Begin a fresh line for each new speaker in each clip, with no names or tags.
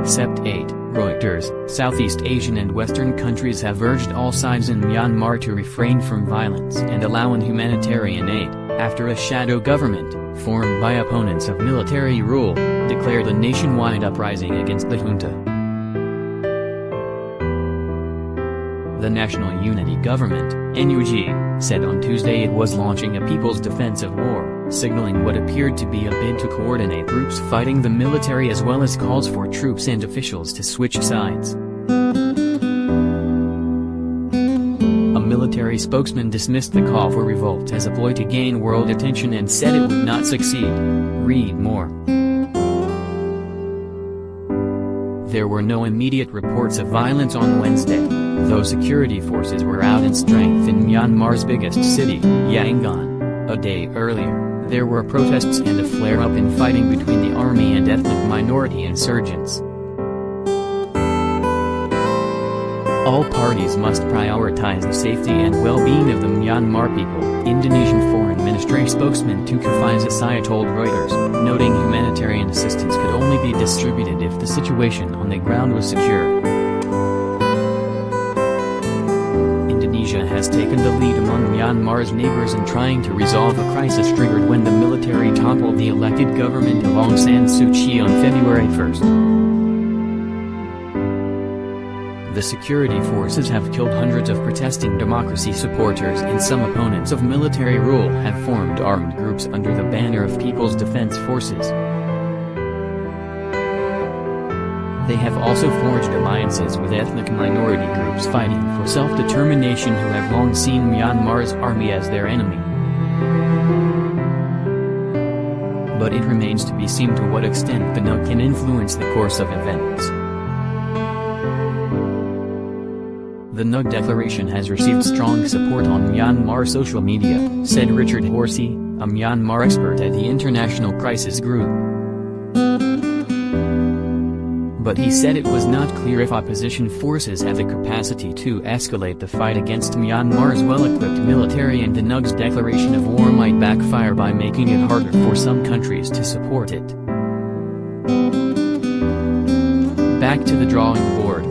Sept 8, Reuters. Southeast Asian and Western countries have urged all sides in Myanmar to refrain from violence and allow humanitarian aid, after a shadow government, formed by opponents of military rule, declared a nationwide uprising against the junta. The National Unity Government, NUG, said on Tuesday it was launching a People's Defensive War, signaling what appeared to be a bid to coordinate groups fighting the military as well as calls for troops and officials to switch sides. A military spokesman dismissed the call for revolt as a ploy to gain world attention and said it would not succeed. Read more. There were no immediate reports of violence on Wednesday, though security forces were out in strength in Myanmar's biggest city, Yangon. A day earlier, there were protests and a flare-up in fighting between the army and ethnic minority insurgents. All parties must prioritize the safety and well-being of the Myanmar people, Indonesian Foreign Ministry spokesman Tulkifai Zasai told Reuters, noting humanitarian assistance could only be distributed if the situation on the ground was secure. Indonesia has taken the lead among Myanmar's neighbors in trying to resolve a crisis triggered when the military toppled the elected government of Aung San Suu Kyi on February 1. The security forces have killed hundreds of protesting democracy supporters and some opponents of military rule have formed armed groups under the banner of People's Defense Forces. They have also forged alliances with ethnic minority groups fighting for self-determination who have long seen Myanmar's army as their enemy. But it remains to be seen to what extent the NUG can influence the course of events. The NUG declaration has received strong support on Myanmar social media, said Richard Horsey, a Myanmar expert at the International Crisis Group. But he said it was not clear if opposition forces have the capacity to escalate the fight against Myanmar's well-equipped military, and the NUG's declaration of war might backfire by making it harder for some countries to support it. Back to the drawing board.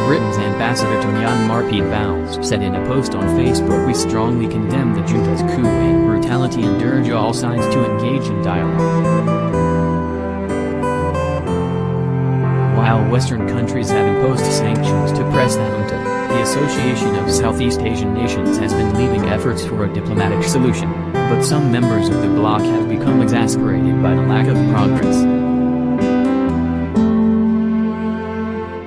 Britain's ambassador to Myanmar Pete Vowles said in a post on Facebook, "We strongly condemn the junta's coup and brutality and urge all sides to engage in dialogue." While Western countries have imposed sanctions to press the junta, the Association of Southeast Asian Nations has been leading efforts for a diplomatic solution, but some members of the bloc have become exasperated by the lack of progress.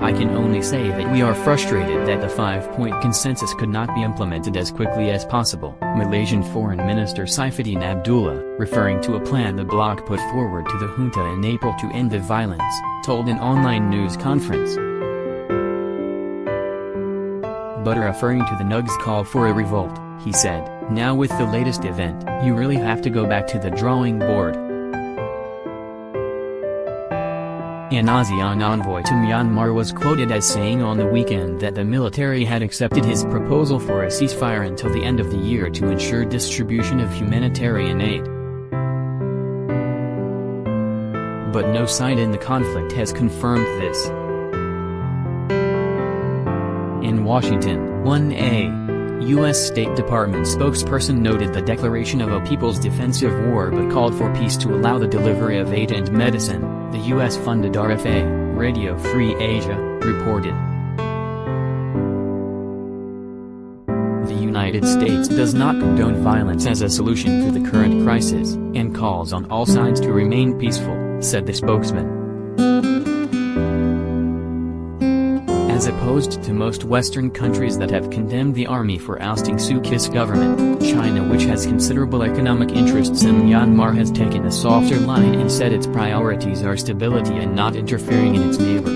"I can only say that we are frustrated that the 5-point consensus could not be implemented as quickly as possible," Malaysian Foreign Minister Saifuddin Abdullah, referring to a plan the bloc put forward to the junta in April to end the violence, told an online news conference. But referring to the NUG's call for a revolt, he said, "Now with the latest event, you really have to go back to the drawing board." An ASEAN envoy to Myanmar was quoted as saying on the weekend that the military had accepted his proposal for a ceasefire until the end of the year to ensure distribution of humanitarian aid. But no side in the conflict has confirmed this. In Washington, 1A U.S. State Department spokesperson noted the declaration of a People's Defensive War but called for peace to allow the delivery of aid and medicine, the U.S.-funded RFA, Radio Free Asia, reported. The United States does not condone violence as a solution to the current crisis, and calls on all sides to remain peaceful, said the spokesman. As opposed to most Western countries that have condemned the army for ousting Suu Kyi's government, China, which has considerable economic interests in Myanmar, has taken a softer line and said its priorities are stability and not interfering in its neighbor.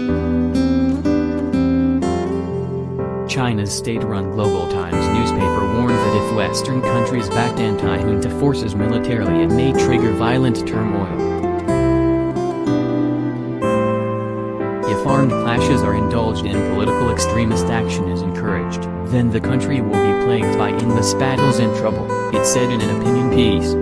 China's state-run Global Times newspaper warned that if Western countries backed anti-junta forces militarily, it may trigger violent turmoil. If armed clashes are indulged in, political extremist action is encouraged, then the country will be plagued by endless battles and trouble, it said in an opinion piece.